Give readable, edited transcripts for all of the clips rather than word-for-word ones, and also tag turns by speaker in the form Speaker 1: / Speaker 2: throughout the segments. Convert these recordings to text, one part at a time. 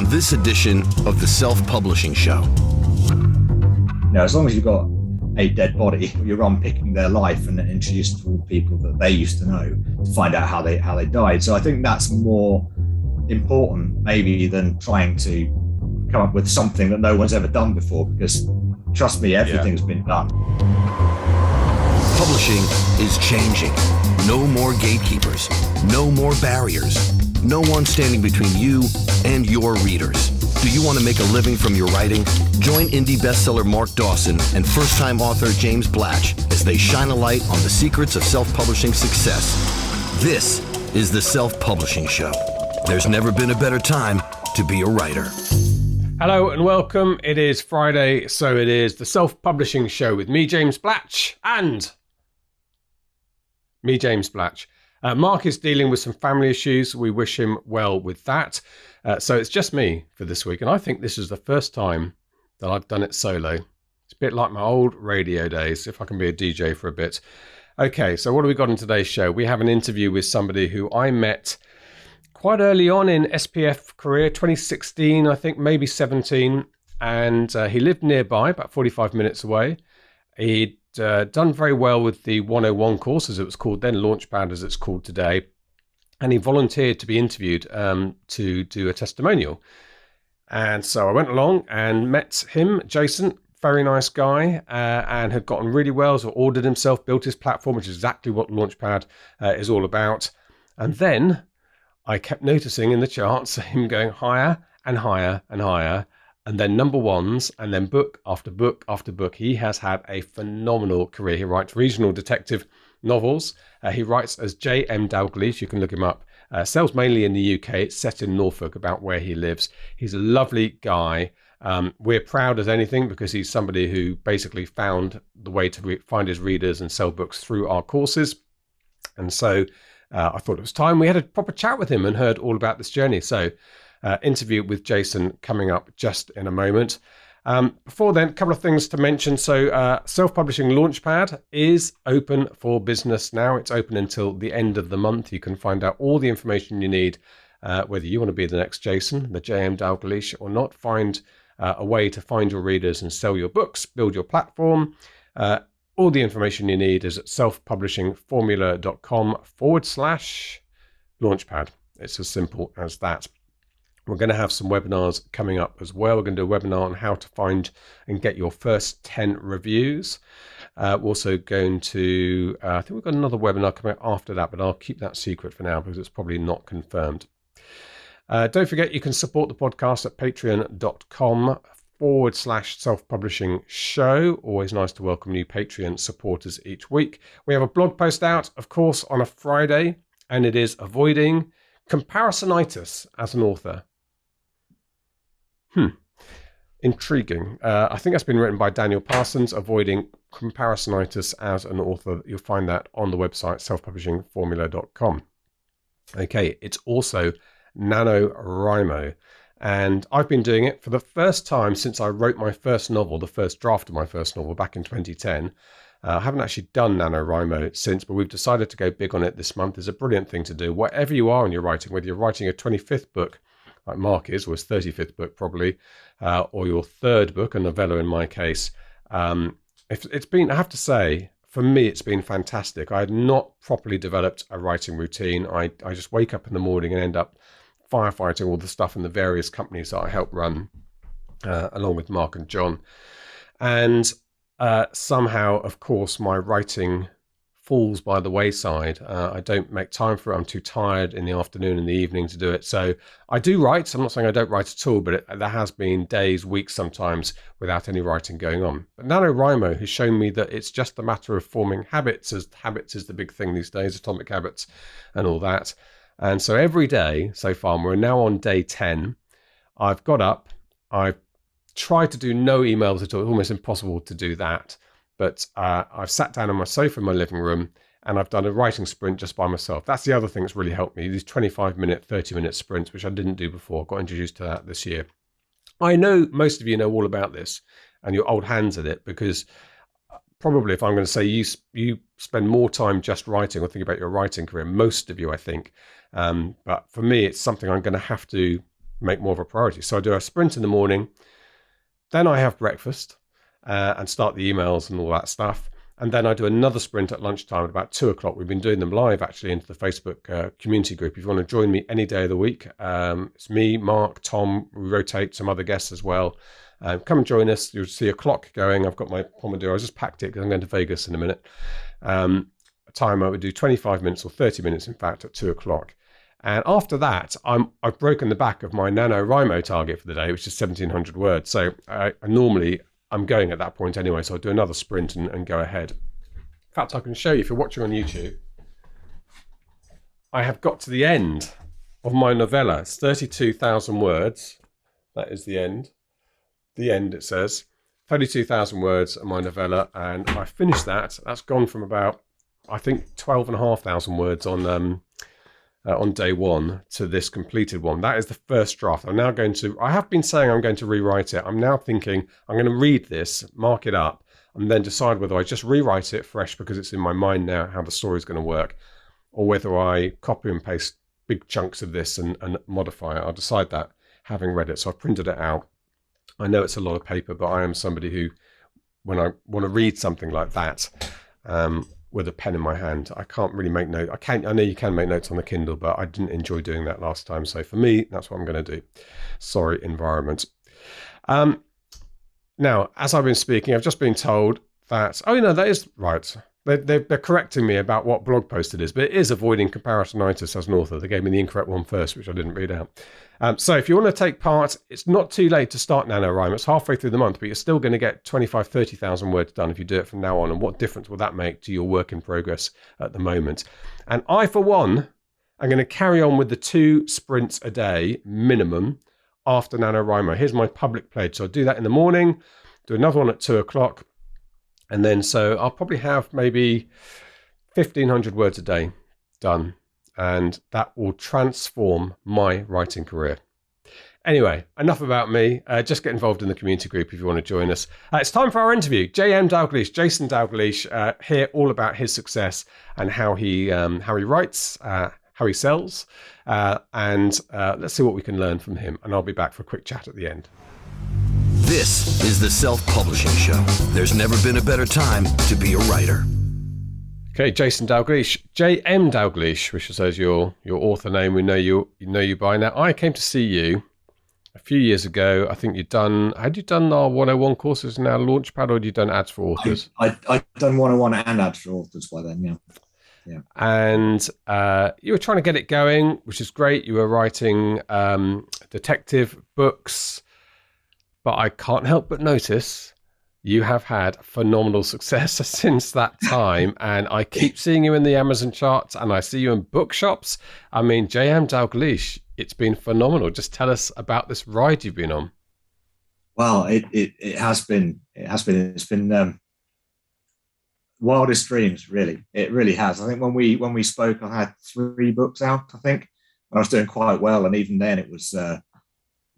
Speaker 1: on this edition of the Self-Publishing Show.
Speaker 2: As long as you've got a dead body, you're unpicking their life and introduced to all the people that they used to know to find out how they died. So I think that's more important maybe than trying to come up with something that no one's ever done before, because trust me, everything's been done.
Speaker 1: Publishing is changing. No more gatekeepers, no more barriers, no one standing between you and your readers. Do you want to make a living from your writing? Join indie bestseller Mark Dawson and first-time author James Blatch as they shine a light on the secrets of self-publishing success. This is the Self-Publishing Show. There's never been a better time to be a writer.
Speaker 3: Hello and welcome. It is Friday, so it is the Self-Publishing Show with me, James Blatch, and me, James Blatch. Mark is dealing with some family issues. We wish him well with that. So it's just me for this week, and I think this is the first time that I've done it solo. It's a bit like my old radio days, if I can be a DJ for a bit. Okay, so what have we got in today's show? We have an interview with somebody who I met quite early on in SPF career, 2016, I think, maybe 17, and he lived nearby, about 45 minutes away. He'd done very well with the 101 course, as it was called then, LaunchPad as it's called today. And he volunteered to be interviewed to do a testimonial. And so I went along and met him, Jason, very nice guy, and had gotten really well, so ordered himself, built his platform, which is exactly what LaunchPad is all about. And then I kept noticing in the charts him going higher and higher and higher, and then number ones, and then book after book after book. He has had a phenomenal career. He writes regional detective novels. He writes as J.M. Dalgleish. You can look him up. Sells mainly in the UK. It's set in Norfolk, about where he lives. He's a lovely guy. We're proud as anything because he's somebody who basically found the way to find his readers and sell books through our courses. And so I thought it was time we had a proper chat with him and heard all about this journey. So interview with Jason coming up just in a moment. Before then, a couple of things to mention. So Self-Publishing LaunchPad is open for business now. It's open until the end of the month. You can find out all the information you need, whether you want to be the next Jason, the J.M. Dalgliesh, or not. Find a way to find your readers and sell your books, build your platform. All the information you need is at selfpublishingformula.com/launchpad. It's as simple as that. We're going to have some webinars coming up as well. We're going to do a webinar on how to find and get your first 10 reviews. We're also going to, I think we've got another webinar coming up after that, but I'll keep that secret for now because it's probably not confirmed. Don't forget, you can support the podcast at patreon.com/self-publishing show. Always nice to welcome new Patreon supporters each week. We have a blog post out, of course, on a Friday, and it is avoiding comparisonitis as an author. Intriguing. I think that's been written by Daniel Parsons, Avoiding Comparisonitis as an Author. You'll find that on the website, selfpublishingformula.com. Okay, it's also NaNoWriMo. And I've been doing it for the first time since I wrote my first novel, the first draft of my first novel back in 2010. I haven't actually done NaNoWriMo since, but we've decided to go big on it this month. It's a brilliant thing to do. Whatever you are in your writing, whether you're writing a 25th book, like Mark is, or his 35th book probably, or your third book, a novella in my case. It's been, I have to say, for me, it's been fantastic. I had not properly developed a writing routine. I just wake up in the morning and end up firefighting all the stuff in the various companies that I help run, along with Mark and John. And somehow, of course, my writing falls by the wayside. I don't make time for it. I'm too tired in the afternoon and the evening to do it. So I do write. I'm not saying I don't write at all, but there has been days, weeks sometimes without any writing going on. But NaNoWriMo has shown me that it's just a matter of forming habits, as habits is the big thing these days, atomic habits and all that. And so every day so far, and we're now on day 10, I've got up, I've tried to do no emails at all. It's almost impossible to do that. But I've sat down on my sofa in my living room and I've done a writing sprint just by myself. That's the other thing that's really helped me, these 25-minute, 30-minute sprints, which I didn't do before. Got introduced to that this year. I know most of you know all about this and you're old hands at it, because probably if I'm going to say you spend more time just writing or think about your writing career, most of you, I think. But for me, it's something I'm going to have to make more of a priority. So I do a sprint in the morning, then I have breakfast and start the emails and all that stuff. And then I do another sprint at lunchtime at about 2:00. We've been doing them live actually into the Facebook community group. If you want to join me any day of the week, it's me, Mark, Tom, we rotate some other guests as well. Come and join us. You'll see a clock going. I've got my Pomodoro. I just packed it because I'm going to Vegas in a minute. A time I would do 25 minutes or 30 minutes, in fact, at 2:00. And after that, I've broken the back of my NaNoWriMo target for the day, which is 1,700 words. So I'm going at that point anyway. So I'll do another sprint and go ahead. In fact, I can show you if you're watching on YouTube. I have got to the end of my novella. It's 32,000 words. That is the end. The end, it says. 32,000 words of my novella. And I finished that. That's gone from about, I think, 12,500 words on day one to this completed one. That is the first draft. I have been saying I'm going to rewrite it. I'm now thinking I'm going to read this, mark it up, and then decide whether I just rewrite it fresh because it's in my mind now how the story is going to work, or whether I copy and paste big chunks of this and modify it. I'll decide that having read it. So I've printed it out. I know it's a lot of paper, but I am somebody who, when I want to read something like that, with a pen in my hand, I can't really make notes. I know you can make notes on the Kindle, but I didn't enjoy doing that last time. So for me, that's what I'm going to do. Sorry, environment. Now, as I've been speaking, I've just been told that, that is right. They're correcting me about what blog post it is, but it is avoiding comparisonitis as an author. They gave me the incorrect one first, which I didn't read out. So if you want to take part, it's not too late to start NaNoWriMo. It's halfway through the month, but you're still going to get 25,000, 30,000 words done if you do it from now on. And what difference will that make to your work in progress at the moment? And I, for one, am going to carry on with the 2 sprints a day minimum after NaNoWriMo. Here's my public pledge. So I'll do that in the morning, do another one at 2:00. And then so I'll probably have maybe 1,500 words a day done. And that will transform my writing career. Anyway, enough about me. Just get involved in the community group if you want to join us. It's time for our interview. Dalgleish, Jason Dalgleish, hear all about his success and how he writes, how he sells. And let's see what we can learn from him. And I'll be back for a quick chat at the end.
Speaker 1: This is the Self-Publishing Show. There's never been a better time to be a writer.
Speaker 3: Okay, Jason Dalgleish, J.M. Dalgleish, which is your author name. We know you by now. I came to see you a few years ago. I think had you done our 101 courses now LaunchPad, or had you done ads for authors?
Speaker 2: I'd done 101 and ads for authors by then, yeah.
Speaker 3: And you were trying to get it going, which is great. You were writing detective books, but I can't help but notice you have had phenomenal success since that time. And I keep seeing you in the Amazon charts and I see you in bookshops. I mean, J.M. Dalgleish, it's been phenomenal. Just tell us about this ride you've been on.
Speaker 2: Well, it has been. It's been wildest dreams, really. It really has. I think when we spoke, I had 3 books out, I think, and I was doing quite well. And even then it was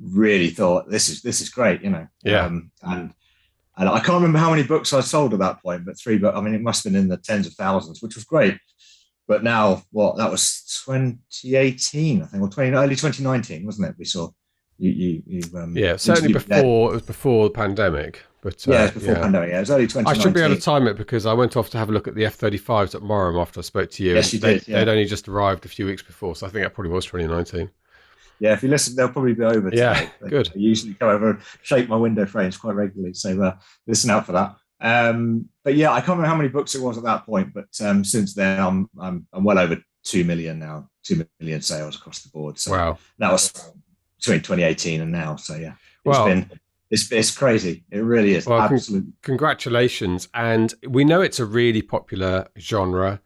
Speaker 2: really thought, this is great,
Speaker 3: Yeah.
Speaker 2: And I can't remember how many books I sold at that point, but 3. But I mean, it must have been in the tens of thousands, which was great. But now, that was 2018, I think, or early 2019, wasn't it? We saw you.
Speaker 3: Certainly before. It was before the pandemic. But
Speaker 2: it was before pandemic. Yeah, it was early 2019.
Speaker 3: I should be able to time it because I went off to have a look at the F-35s at Morum after I spoke to you.
Speaker 2: Yes, you did.
Speaker 3: They'd only just arrived a few weeks before, so I think that probably was 2019.
Speaker 2: Yeah, if you listen, they'll probably be over.
Speaker 3: Yeah, good.
Speaker 2: I usually come over and shake my window frames quite regularly, so listen out for that. But yeah, I can't remember how many books it was at that point, but since then I'm well over 2 million now, 2 million sales across the board. So
Speaker 3: wow,
Speaker 2: that was between 2018 and now. So yeah, it's crazy. It really is.
Speaker 3: Well,
Speaker 2: absolutely.
Speaker 3: Congratulations, and we know it's a really popular genre.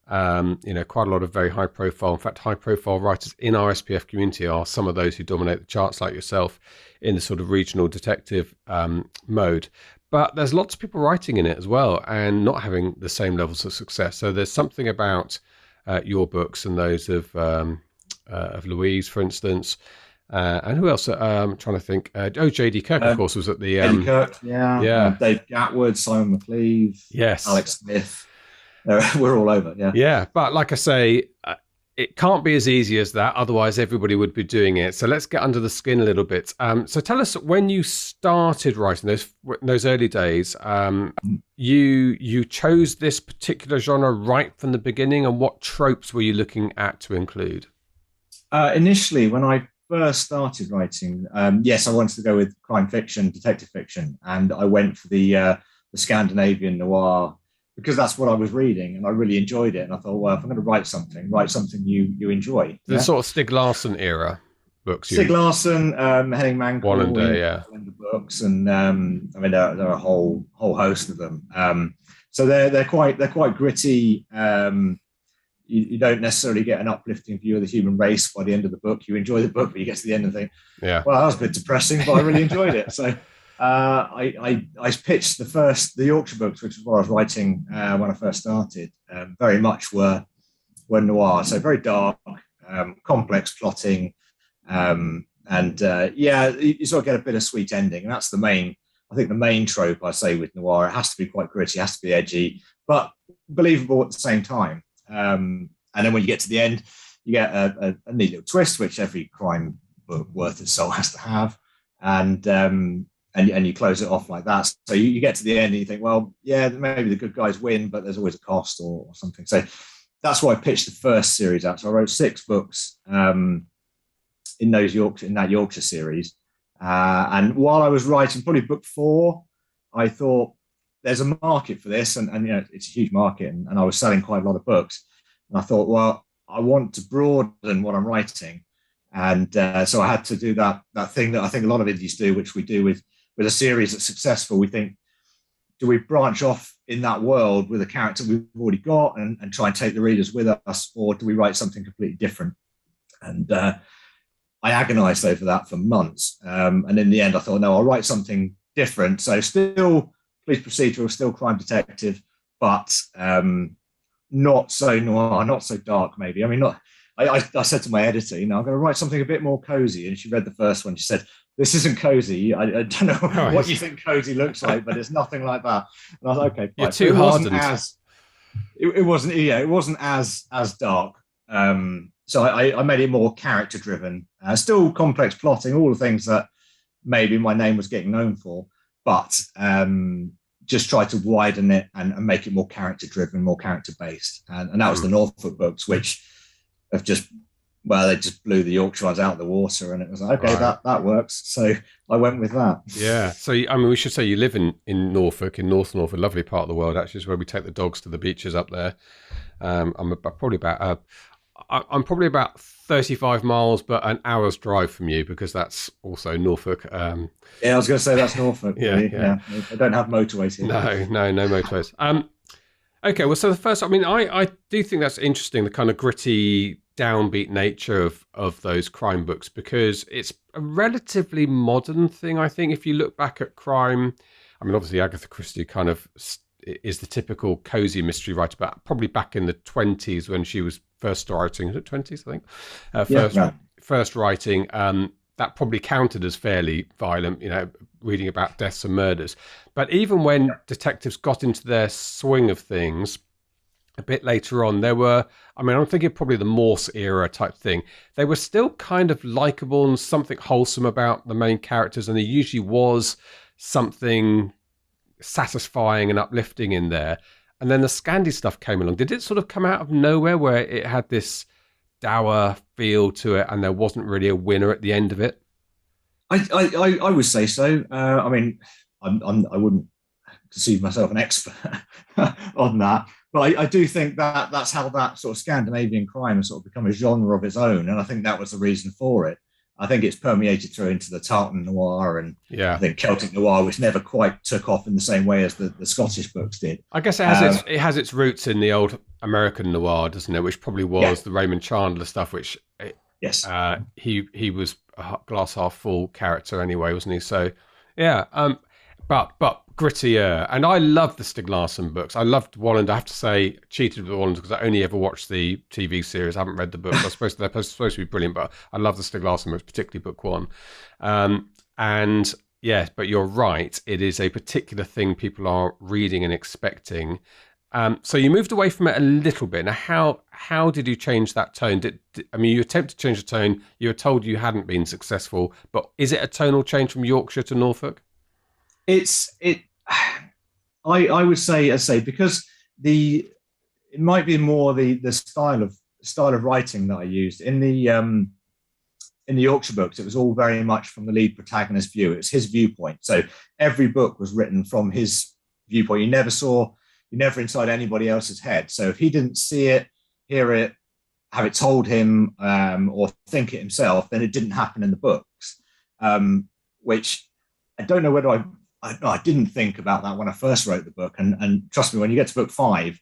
Speaker 3: Quite a lot of very high profile, in fact, high profile writers in our SPF community are some of those who dominate the charts like yourself in the sort of regional detective mode. But there's lots of people writing in it as well and not having the same levels of success. So there's something about your books and those of Louise, for instance. And who else? I'm trying to think. J.D. Kirk, of course, was at the...
Speaker 2: J.D. Kirk, yeah. Dave Gatwood, Simon McLeave.
Speaker 3: Yes.
Speaker 2: Alex Smith. We're all over, yeah.
Speaker 3: Yeah, but like I say, it can't be as easy as that. Otherwise, everybody would be doing it. So let's get under the skin a little bit. So tell us, when you started writing those early days, you chose this particular genre right from the beginning, and what tropes were you looking at to include?
Speaker 2: Initially, when I first started writing, yes, I wanted to go with crime fiction, detective fiction, and I went for the Scandinavian noir, because that's what I was reading and I really enjoyed it. And I thought, well, if I'm going to write something you enjoy.
Speaker 3: The sort of Stig Larsson era books.
Speaker 2: Stig Larsson, Henning Mankell,
Speaker 3: Wallander, yeah.
Speaker 2: The books, and I mean there are a whole host of them. So they're quite gritty. You don't necessarily get an uplifting view of the human race by the end of the book. You enjoy the book, but you get to the end and think, well, that was a bit depressing, but I really enjoyed it. So I pitched the Yorkshire books, which is what I was writing when I first started. Very much were noir, so very dark, complex plotting, and you sort of get a bittersweet ending, and that's the main trope I say with noir. It has to be quite gritty, it has to be edgy, but believable at the same time. And then when you get to the end, you get a neat little twist, which every crime book worth its salt has to have, and you close it off like that. So you get to the end and you think, well, yeah, maybe the good guys win, but there's always a cost or something. So that's why I pitched the first series out. So I wrote 6 books in that Yorkshire series. And while I was writing probably book 4, I thought there's a market for this, and it's a huge market, and I was selling quite a lot of books. And I thought, well, I want to broaden what I'm writing. And so I had to do that thing that I think a lot of indies do, which we do with a series that's successful. We think, do we branch off in that world with a character we've already got and try and take the readers with us, or do we write something completely different? And I agonized over that for months. And in the end, I thought, no, I'll write something different. So still police procedural, still crime detective, but not so noir, not so dark, maybe. I mean, I said to my editor, I'm going to write something a bit more cozy. And she read the first one. She said, this isn't cozy. I don't know what you think cozy looks like, but it's nothing like that. And I was like, okay, fine.
Speaker 3: You're too hardened.
Speaker 2: It wasn't as dark. So I made it more character driven, still complex plotting, all the things that maybe my name was getting known for, but just try to widen it and make it more character driven, more character based. And that was the Norfolk books, which have they just blew the Yorkshire ones out of the water, and it was like, okay, that works. So I went with that.
Speaker 3: Yeah. So, I mean, we should say you live in Norfolk, in North Norfolk, a lovely part of the world, actually, is where we take the dogs to the beaches up there. I'm probably about 35 miles, but an hour's drive from you, because that's also Norfolk.
Speaker 2: I was going to say that's Norfolk. Yeah. I don't have motorways here.
Speaker 3: No motorways. Okay, well, so the first, I mean, I do think that's interesting, the kind of gritty, downbeat nature of those crime books, because it's a relatively modern thing, I think. If you look back at crime, I mean, obviously Agatha Christie kind of is the typical cozy mystery writer, but probably back in the 20s when she was first writing, 20s, I think, first writing, that probably counted as fairly violent, reading about deaths and murders. But even when detectives got into their swing of things a bit later on, there were, I mean, I'm thinking probably the Morse era type thing. They were still kind of likable and something wholesome about the main characters, and there usually was something satisfying and uplifting in there. And then the Scandi stuff came along. Did it sort of come out of nowhere, where it had this dour feel to it and there wasn't really a winner at the end of it?
Speaker 2: I would say so. I mean, I wouldn't perceive myself an expert on that, but I do think that that's how that sort of Scandinavian crime has sort of become a genre of its own, and I think that was the reason for it. I think it's permeated through into the Tartan noir and I think Celtic noir, which never quite took off in the same way as the Scottish books did.
Speaker 3: I guess it has its roots in the old American noir, doesn't it? Which probably was the Raymond Chandler stuff, which he was a glass half full character anyway, wasn't he? So but grittier. And I love the Stig Larsson books. I loved Wallander. I have to say, cheated with Wallander because I only ever watched the TV series. I haven't read the books. They're supposed to be brilliant, but I love the Stig Larsson books, particularly book 1. And yeah, but you're right. It is a particular thing people are reading and expecting. So you moved away from it a little bit. Now, how did you change that tone? You attempted to change the tone. You were told you hadn't been successful, but is it a tonal change from Yorkshire to Norfolk?
Speaker 2: I would say because it might be more the style of writing that I used in the Yorkshire books. It was all very much from the lead protagonist's view. It was his viewpoint. So every book was written from his viewpoint. You're never inside anybody else's head. So if he didn't see it, hear it, have it told him, or think it himself, then it didn't happen in the books. Which I don't know whether I didn't think about that when I first wrote the book. And trust me, when you get to book 5,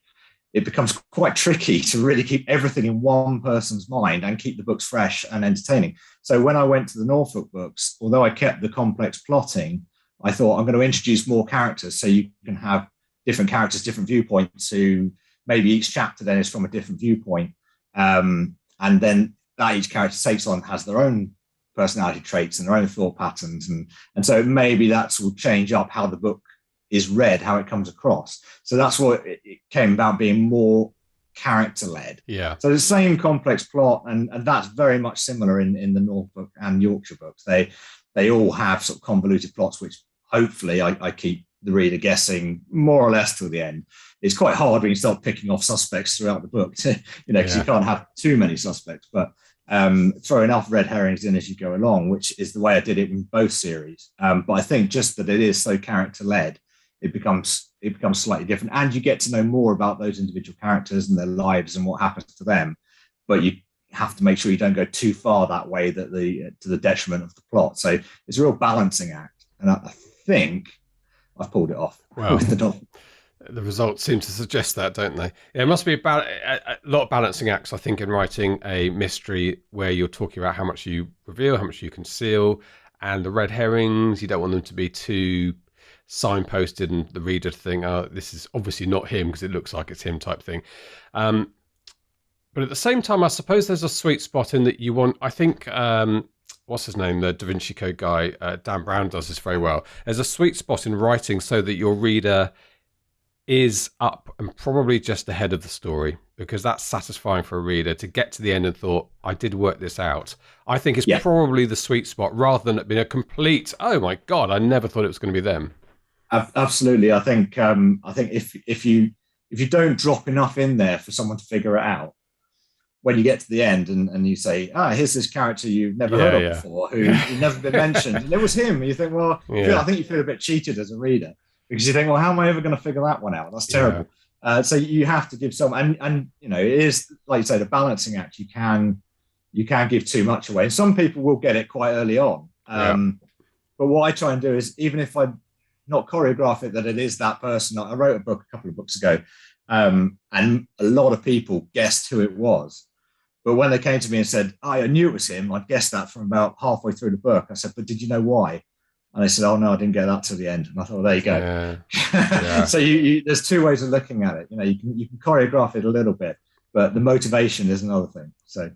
Speaker 2: it becomes quite tricky to really keep everything in one person's mind and keep the books fresh and entertaining. So when I went to the Norfolk books, although I kept the complex plotting, I thought I'm going to introduce more characters so you can have different characters, different viewpoints, who maybe each chapter then is from a different viewpoint. And then that each character takes on has their own personality traits and their own thought patterns. And so maybe that will change up how the book is read, how it comes across. So that's what it came about, being more character-led.
Speaker 3: Yeah.
Speaker 2: So the same complex plot, and that's very much similar in the Norfolk and Yorkshire books. They all have sort of convoluted plots, which hopefully I keep the reader guessing more or less till the end. It's quite hard when you start picking off suspects throughout the book, because you can't have too many suspects, but throw enough red herrings in as you go along, which is the way I did it in both series. But I think just that it is so character-led, it becomes slightly different, and you get to know more about those individual characters and their lives and what happens to them. But you have to make sure you don't go too far that way, to the detriment of the plot. So it's a real balancing act, and I think I've pulled it off with the novel.
Speaker 3: The results seem to suggest that, don't they? Yeah, it must be about a lot of balancing acts, I think, in writing a mystery where you're talking about how much you reveal, how much you conceal, and the red herrings. You don't want them to be too signposted and the reader to think, oh, this is obviously not him because it looks like it's him, type thing. But at the same time, I suppose there's a sweet spot in that you want, I think, what's his name, the Da Vinci Code guy, Dan Brown, does this very well. There's a sweet spot in writing so that your reader is up and probably just ahead of the story, because that's satisfying for a reader to get to the end and thought, I did work this out. I think it's probably the sweet spot, rather than it being a complete, oh my God, I never thought it was going to be them.
Speaker 2: Absolutely. I think if you don't drop enough in there for someone to figure it out, when you get to the end and you say, here's this character you've never heard of before, who's never been mentioned, and it was him, and you think, well, I think you feel a bit cheated as a reader, because you think, well, how am I ever going to figure that one out? That's terrible. So you have to give some, and it is, like you say, the balancing act. You can give too much away, and some people will get it quite early on. But what I try and do is, even if I not choreograph it, that it is that person. I wrote a book a couple of books ago, and a lot of people guessed who it was. But when they came to me and said, I knew it was him, I'd guessed that from about halfway through the book. I said, but did you know why? And they said, oh, no, I didn't get that till the end. And I thought, well, there you go. So there's two ways of looking at it. You can choreograph it a little bit, but the motivation is another thing. So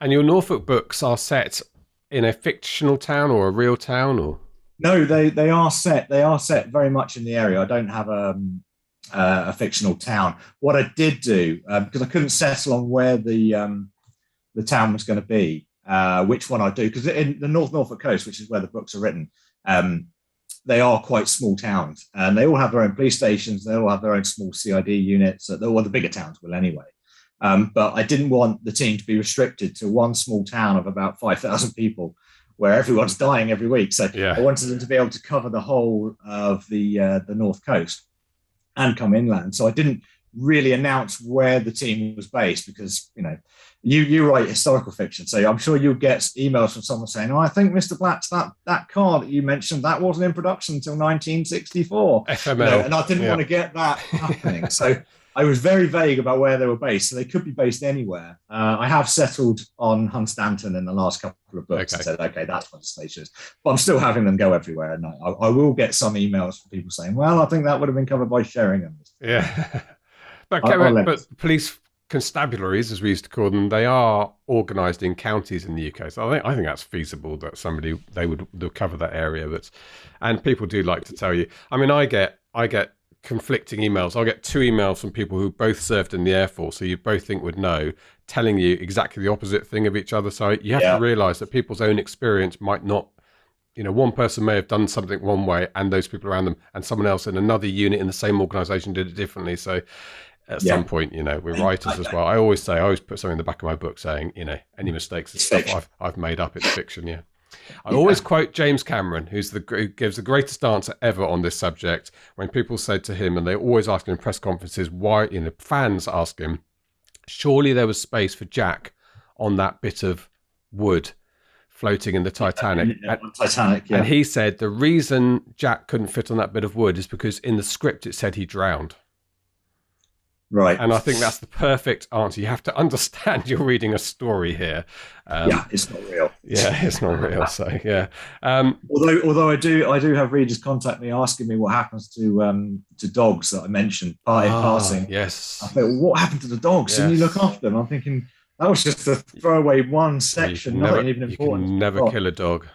Speaker 3: And your Norfolk books are set in a fictional town or a real town, or?
Speaker 2: No, they are set. They are set very much in the area. I don't have a fictional town. What I did do, because I couldn't settle on where the town was going to be, which one I'd do, because in the North Norfolk coast, which is where the books are written, they are quite small towns, and they all have their own police stations. They all have their own small CID units. The bigger towns will anyway. But I didn't want the team to be restricted to one small town of about 5,000 people, where everyone's dying every week. So I wanted them to be able to cover the whole of the North Coast and come inland. So I didn't really announce where the team was based, because you write historical fiction, so I'm sure you'll get emails from someone saying, I think Mr. Blatch, that car that you mentioned, that wasn't in production until 1964.
Speaker 3: FML.
Speaker 2: And I didn't want to get that happening. So I was very vague about where they were based. So they could be based anywhere. I have settled on Hunstanton in the last couple of books and said, okay, that's where the station is. But I'm still having them go everywhere. And I will get some emails from people saying, well, I think that would have been covered by Sheringham.
Speaker 3: But police constabularies, as we used to call them, they are organised in counties in the UK. So I think that's feasible, that they'll cover that area. And people do like to tell you. I mean, I get conflicting emails. I'll get 2 emails from people who both served in the Air Force, so you both think would know, telling you exactly the opposite thing of each other. So you have to realize that people's own experience might not, one person may have done something one way and those people around them, and someone else in another unit in the same organization did it differently. So at some point, we're writers as well. I always put something in the back of my book saying, any mistakes is stuff I've made up. It's fiction. Yeah. I always quote James Cameron, who gives the greatest answer ever on this subject. When people said to him, and they always ask him in press conferences, why, fans ask him, surely there was space for Jack on that bit of wood floating in the Titanic. And he said the reason Jack couldn't fit on that bit of wood is because in the script it said he drowned.
Speaker 2: Right.
Speaker 3: And I think that's the perfect answer. You have to understand you're reading a story here.
Speaker 2: It's not real.
Speaker 3: Yeah, it's not real. So, yeah.
Speaker 2: Although I do have readers contact me asking me what happens to dogs that I mentioned in passing.
Speaker 3: Yes.
Speaker 2: I think, well, what happened to the dogs? And you look after them. I'm thinking that was just a throwaway one section, nothing even important.
Speaker 3: You can never kill a dog.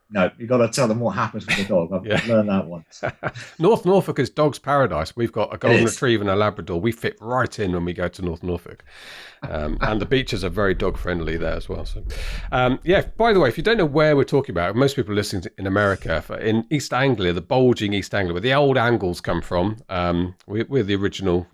Speaker 2: No, you've got to tell them what happens with the dog. I've learned that once.
Speaker 3: North Norfolk is dog's paradise. We've got a golden retriever and a Labrador. We fit right in when we go to North Norfolk. And the beaches are very dog friendly there as well. So, by the way, if you don't know where we're talking about, most people are listening in America, in East Anglia, the bulging East Anglia, where the old Angles come from. We're the original,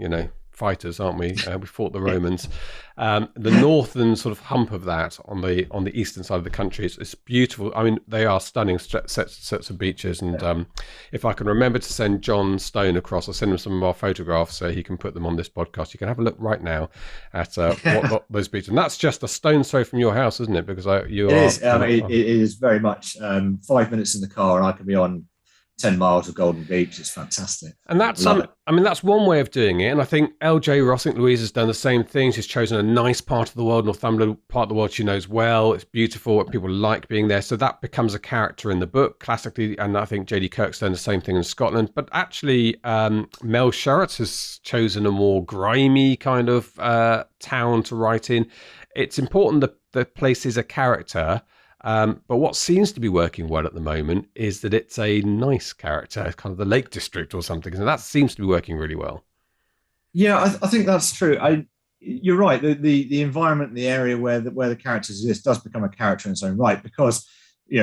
Speaker 3: fighters, aren't we? We fought the Romans. The northern sort of hump of that on the eastern side of the country is beautiful. I mean, they are stunning sets of beaches. And if I can remember to send John Stone across, I'll send him some of our photographs so he can put them on this podcast. You can have a look right now at what those beaches. And that's just a stone's throw from your house, isn't it? Because
Speaker 2: it is very much 5 minutes in the car, and I can be on 10 miles of Golden Beach. It's fantastic.
Speaker 3: And that's that's one way of doing it. And I think LJ Ross, Louise has done the same thing. She's chosen a nice part of the world, Northumberland part of the world she knows well. It's beautiful. People like being there. So that becomes a character in the book classically. And I think J.D. Kirk's done the same thing in Scotland. But actually, Mel Sherratt has chosen a more grimy kind of town to write in. It's important that the place is a character. But what seems to be working well at the moment is that it's a nice character, kind of the Lake District or something. And that seems to be working really well.
Speaker 2: Yeah, I think that's true. You're right. The environment, the area where the characters exist does become a character in its own right, because,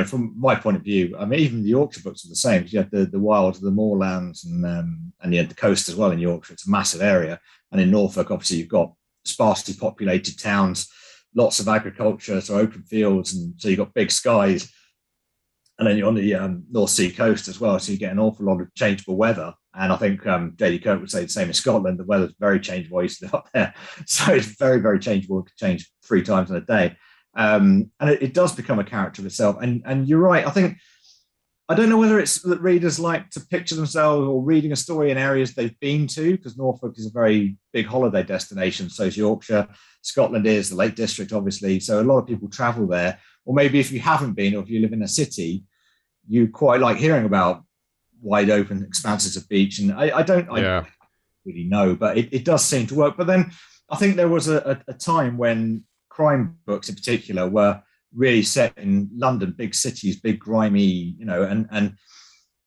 Speaker 2: from my point of view, I mean, even the Yorkshire books are the same. You have the wilds, the moorlands, and you have the coast as well in Yorkshire. It's a massive area. And in Norfolk, obviously, you've got sparsely populated towns, lots of agriculture, so open fields, and so you've got big skies. And then you're on the North Sea coast as well, so you get an awful lot of changeable weather. And I think J.D. Kirk would say the same in Scotland. The weather's very changeable. I used to live up there. So it's very, very changeable. It could change 3 times in a day. And it does become a character of itself. And you're right. I don't know whether it's that readers like to picture themselves or reading a story in areas they've been to, because Norfolk is a very big holiday destination. So is Yorkshire. Scotland is, the Lake District, obviously. So a lot of people travel there. Or maybe if you haven't been, or if you live in a city, you quite like hearing about wide open expanses of beach. And I don't really know, but it does seem to work. But then I think there was a time when crime books in particular were really set in London, big cities, big grimy, and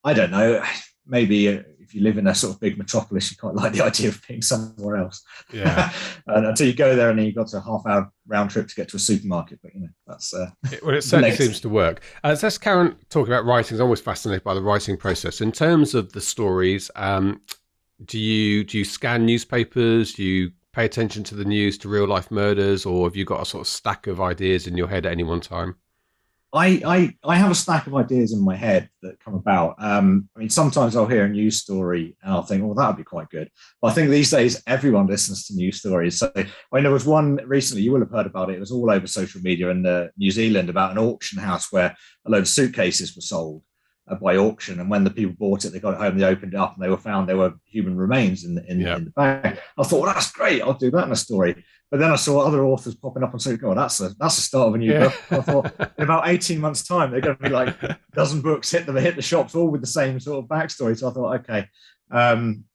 Speaker 2: I don't know, maybe if you live in a sort of big metropolis, you quite like the idea of being somewhere else.
Speaker 3: Yeah.
Speaker 2: And until you go there and then you've got a half-hour round trip to get to a supermarket. But, that's...
Speaker 3: it certainly seems to work. Let's Karen talking about writing. I'm always fascinated by the writing process. In terms of the stories, do you scan newspapers? Do you pay attention to the news, to real-life murders? Or have you got a sort of stack of ideas in your head at any one time?
Speaker 2: I have a stack of ideas in my head that come about. I mean, sometimes I'll hear a news story and I'll think, well, that would be quite good. But I think these days everyone listens to news stories. So there was one recently, you will have heard about it. It was all over social media in New Zealand about an auction house where a load of suitcases were sold by auction. And when the people bought it, they got it home, they opened it up and they were found there were human remains in the bag. I thought, well, that's great. I'll do that in a story. But then I saw other authors popping up and saying, "God, that's the start of a new book." I thought, in about 18 months' time, they're going to be like a dozen books hit the shops, all with the same sort of backstory. So I thought, okay.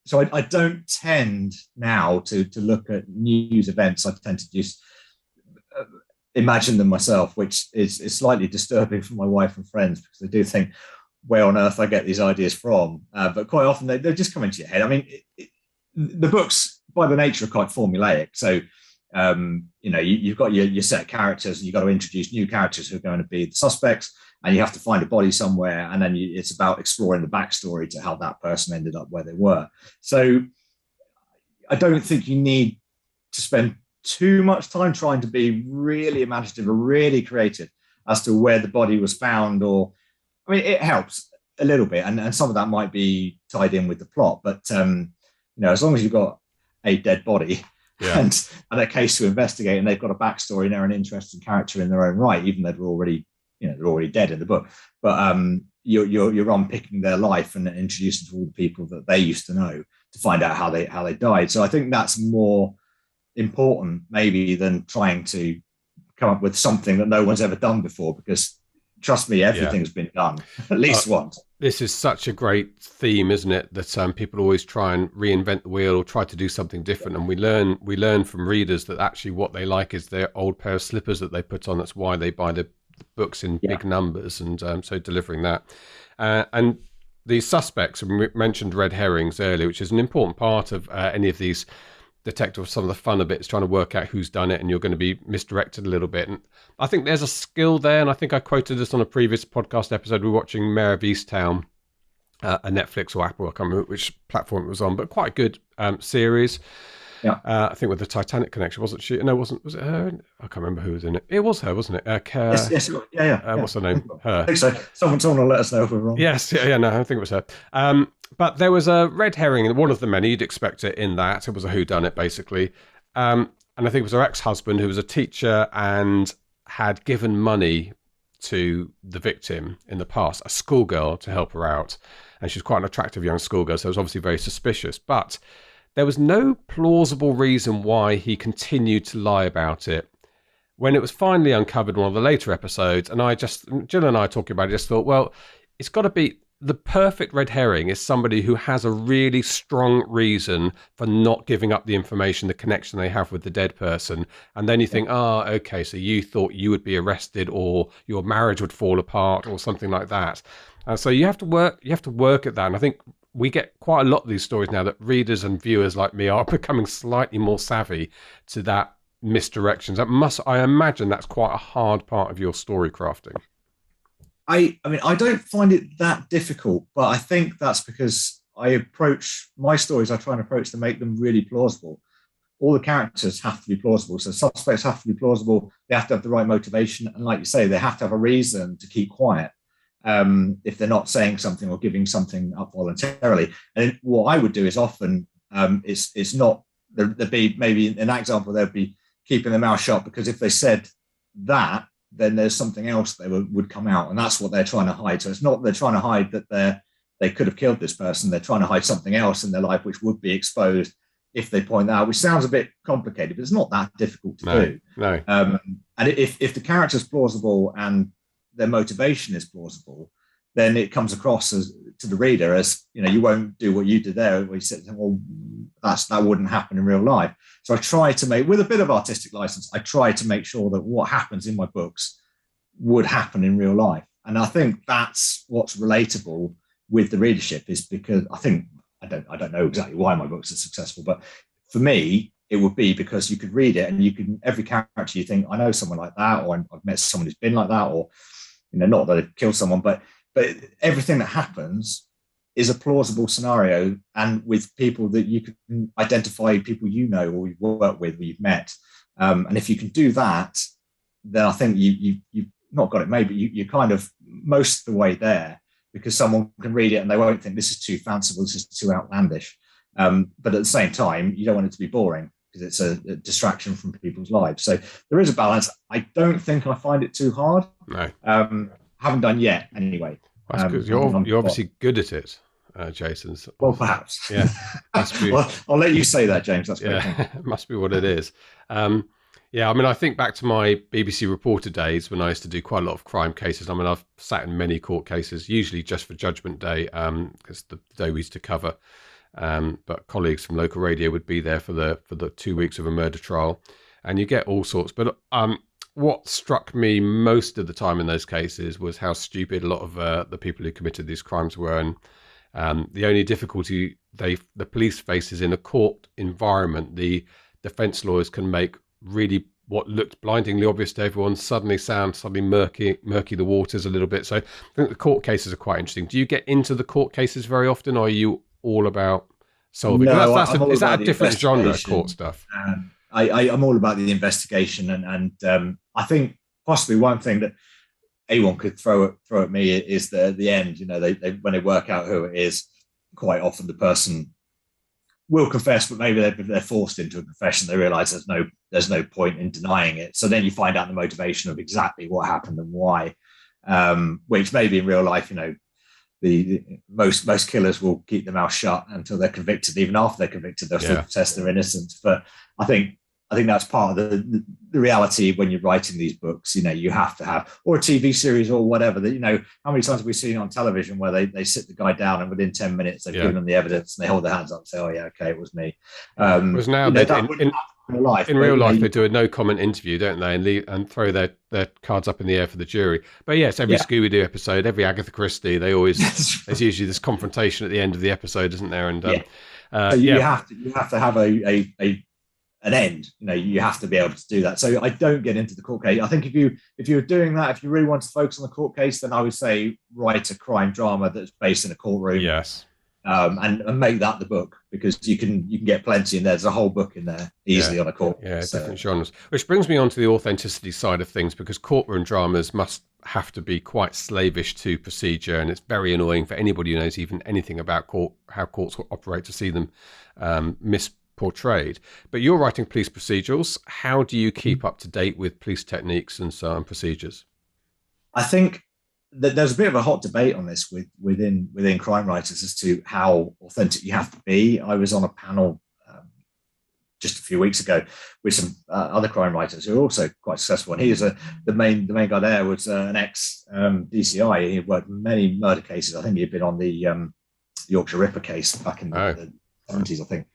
Speaker 2: So I don't tend now to look at news events. I tend to just imagine them myself, which is slightly disturbing for my wife and friends because they do think, where on earth I get these ideas from. But quite often they just come into your head. I mean, the books by the nature are quite formulaic. So, you've got your set of characters, and you've got to introduce new characters who are going to be the suspects, and you have to find a body somewhere. And then it's about exploring the backstory to how that person ended up where they were. So I don't think you need to spend too much time trying to be really imaginative or really creative as to where the body was found. Or, I mean, it helps a little bit, and some of that might be tied in with the plot. But as long as you've got a dead body and a case to investigate, and they've got a backstory and they're an interesting character in their own right, even though they're already dead in the book. But you're unpicking their life and introducing to all the people that they used to know to find out how they died. So I think that's more important maybe than trying to come up with something that no one's ever done before, because trust me, everything's been done at least once.
Speaker 3: This is such a great theme, isn't it? That people always try and reinvent the wheel or try to do something different, and we learn from readers that actually what they like is their old pair of slippers that they put on. That's why they buy the books in big numbers, and so delivering that. And these suspects, we mentioned red herrings earlier, which is an important part of any of these detective. Some of the fun of it is trying to work out who's done it, and you're going to be misdirected a little bit. And I think there's a skill there, and I think I quoted this on a previous podcast episode. We were watching Mayor of Easttown, a Netflix or Apple, I can't remember which platform it was on, but quite a good series. Yeah, I think with the Titanic connection, wasn't she? No, was it her? I can't remember who was in it. It was her, wasn't it?
Speaker 2: Yes, yeah.
Speaker 3: What's her name? Her.
Speaker 2: I think so. Someone will let us know if we're wrong.
Speaker 3: Yes, no, I think it was her. But there was a red herring, one of the many, you'd expect it in that. It was a whodunit, basically. And I think it was her ex-husband, who was a teacher and had given money to the victim in the past, a schoolgirl, to help her out. And she was quite an attractive young schoolgirl, so it was obviously very suspicious. But there was no plausible reason why he continued to lie about it. When it was finally uncovered in one of the later episodes, and Jill and I talking about it, just thought, well, it's got to be the perfect red herring is somebody who has a really strong reason for not giving up the information, the connection they have with the dead person. And then you think, okay, so you thought you would be arrested or your marriage would fall apart or something like that. So you have to work at that. And I think we get quite a lot of these stories now that readers and viewers like me are becoming slightly more savvy to that misdirections. I imagine that's quite a hard part of your story crafting.
Speaker 2: I mean, I don't find it that difficult, but I think that's because I approach my stories, I try and approach to make them really plausible. All the characters have to be plausible. So suspects have to be plausible. They have to have the right motivation. And like you say, they have to have a reason to keep quiet if they're not saying something or giving something up voluntarily. And what I would do is often it's not, there'd be maybe in that example, they'd be keeping their mouth shut, because if they said that, then there's something else that would come out, and that's what they're trying to hide. So it's not they're trying to hide that they could have killed this person. They're trying to hide something else in their life which would be exposed if they point that out, which sounds a bit complicated, but it's not that difficult to do.
Speaker 3: No.
Speaker 2: And if the character's plausible and their motivation is plausible, then it comes across as to the reader as, you won't do what you did there, where you said, well, that wouldn't happen in real life. So I try to make, with a bit of artistic license, I try to make sure that what happens in my books would happen in real life. And I think that's what's relatable with the readership, is because I think, I don't know exactly why my books are successful, but for me, it would be because you could read it and you can, every character you think, I know someone like that, or I've met someone who's been like that, or, not that I've killed someone, but everything that happens is a plausible scenario, and with people that you can identify, people or you've worked with, or you've met. And if you can do that, then I think you've not got it made, but you're kind of most of the way there, because someone can read it and they won't think this is too fanciful, this is too outlandish. But at the same time, you don't want it to be boring, because it's a distraction from people's lives. So there is a balance. I don't think I find it too hard.
Speaker 3: No.
Speaker 2: Haven't done yet, anyway.
Speaker 3: That's good. You're obviously good at it, Jason.
Speaker 2: Well, perhaps.
Speaker 3: Yeah. Must be.
Speaker 2: Well, I'll let you say that, James. That's great.
Speaker 3: Yeah, must be what it is. Yeah, I mean, I think back to my BBC reporter days when I used to do quite a lot of crime cases. I mean, I've sat in many court cases, usually just for Judgment Day, because the day we used to cover. But colleagues from local radio would be there for the 2 weeks of a murder trial, and you get all sorts. But what struck me most of the time in those cases was how stupid a lot of the people who committed these crimes were. And the only difficulty the police face is in a court environment. The defense lawyers can make really what looked blindingly obvious to everyone suddenly murky the waters a little bit. So I think the court cases are quite interesting. Do you get into the court cases very often, or are you all about solving?
Speaker 2: No,
Speaker 3: Is that a different genre, court stuff?
Speaker 2: I'm all about the investigation, and I think possibly one thing that anyone could throw at me is that at the end, they when they work out who it is, quite often the person will confess, but maybe they're forced into a confession. They realise there's no point in denying it. So then you find out the motivation of exactly what happened and why, which maybe in real life, the most killers will keep their mouth shut until they're convicted. Even after they're convicted, they'll still protest their innocence. But I think that's part of the reality when you're writing these books. You have to have, or a TV series or whatever. That how many times have we seen on television where they sit the guy down and within 10 minutes they've given them the evidence and they hold their hands up and say, "Oh yeah, okay, it was me."
Speaker 3: Whereas now in real life they do a no comment interview, don't they, and throw their cards up in the air for the jury. But yes, every Scooby-Doo episode, every Agatha Christie, they always there's usually this confrontation at the end of the episode, isn't there? And
Speaker 2: so you have to have an end. You have to be able to do that. So I don't get into the court case. I think if you're doing that, if you really want to focus on the court case, then I would say write a crime drama that's based in a courtroom.
Speaker 3: Yes.
Speaker 2: And make that the book, because you can get plenty in there. There's a whole book in there easily on a court.
Speaker 3: Yeah, different genres. Which brings me on to the authenticity side of things, because courtroom dramas must have to be quite slavish to procedure, and it's very annoying for anybody who knows even anything about how courts will operate to see them misportrayed. But you're writing police procedurals. How do you keep up to date with police techniques and so on, procedures?
Speaker 2: I think there's a bit of a hot debate on this within crime writers as to how authentic you have to be. I was on a panel just a few weeks ago with some other crime writers who are also quite successful, and he is the main guy there was an ex DCI. He worked many murder cases. I think he'd been on the Yorkshire Ripper case back in the 70s, I think.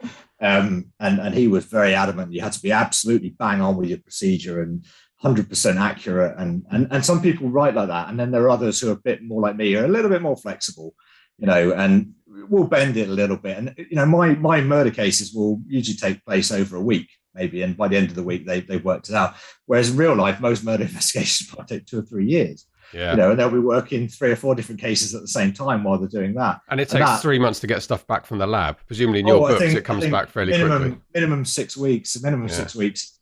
Speaker 2: And he was very adamant you had to be absolutely bang on with your procedure and 100% accurate, and some people write like that, and then there are others who are a bit more like me, are a little bit more flexible, and we'll bend it a little bit. And my murder cases will usually take place over a week maybe, and by the end of the week they've worked it out, whereas in real life most murder investigations might take 2 or 3 years. And they'll be working 3 or 4 different cases at the same time while they're doing that.
Speaker 3: And it takes 3 months to get stuff back from the lab. Presumably in your books it comes back fairly quickly.
Speaker 2: Minimum 6 weeks.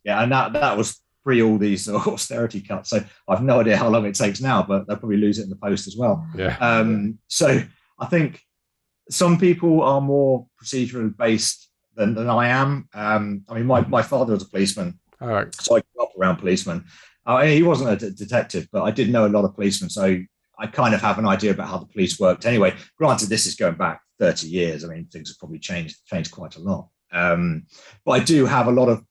Speaker 2: Yeah, and that was pre all these austerity cuts. So I've no idea how long it takes now, but they'll probably lose it in the post as well. So I think some people are more procedurally based than I am. My father was a policeman, so I grew up around policemen. He wasn't a detective, but I did know a lot of policemen, so I kind of have an idea about how the police worked. Anyway, granted, this is going back 30 years. I mean, things have probably changed quite a lot. But I do have a lot of